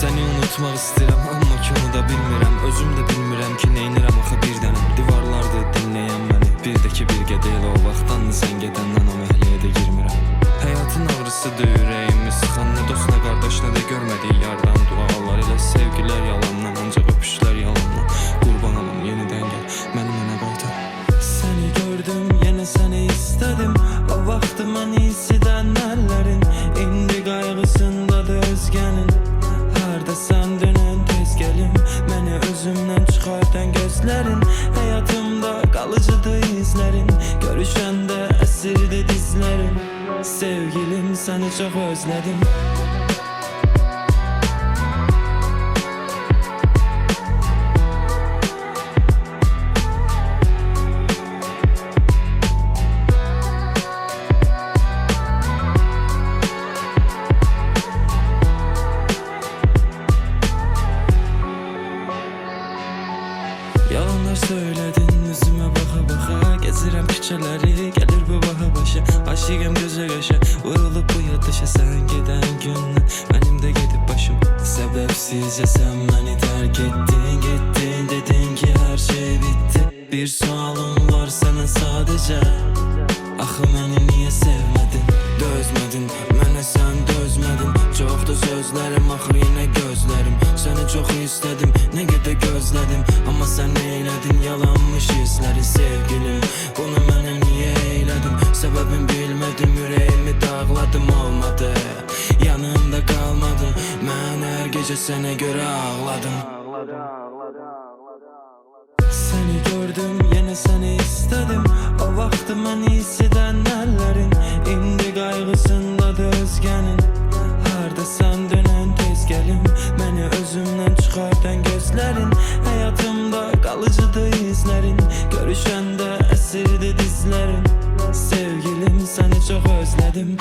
Səni unutmaq istəyirəm, amma ki onu da bilmirəm. Özüm də bilmirəm ki neynirəm axı bir dənəm. Divarlardır dinləyən məni, bir də ki bir gedəylə o vaxtdan sən gedəndən o məhliyə də girmirəm. Həyatın ağrısıdır ürəyimi sıxan, nə dost nə qardaş nə də görmədik yardan dualar. Elə sevgilər yalandan, ancaq öpüşlər yalandan. Qurban olum yenidən gəl, məni mənə qaytar. Səni gördüm, yenə səni istədim. O vaxtı məni isidən əllərin, indi qayğısındadır özgənin. Harda sən dönən tez gəlim, məni özümdən çıxardan gözlərin. Həyatımda qalıcıdır izlərin, görüşəndə əsirdi dizlərin. Sevgilim, səni çox özlədim. Yalanlar söyledin üzüme baka baka, gezirəm küçələri, gəlir bu baha başa. Aşığım gözə qaşa, vurulup bu yatışa. Sən gedən gündən mənim də gedib başım. Səbəbsizcə sən məni tərk etdin, getdin, dedin ki hər şey bitdi. Bir sualım var sənə sadəcə, axı məni niyə sevmədin? Dözmədin, mənə sən dözmədin. Çoxdur sözlərim, axır yenə gözlərim. Səni çox istədim, nə qədər gözlədim, amma sən neylədin, yalanmış hissləri. Sevgilim, bunu mənə niyə eylədin? Səbəbim bilmədim, ürəyimi dağladım, olmadı. Yanımda qalmadın, mən hər gecə sənə görə ağladım. Səni gördüm, yenə səni istədim. O vaxtı məni isidən əllərin, indi qayğısındadır özgənin. Harda sən dönən tez gəlim, məni özümdən çıxardan gözlərin. Həyatımda qalıcıdır izlərin, görüşəndə əsirdi dizlərin. Sevgilim, səni çox özlədim.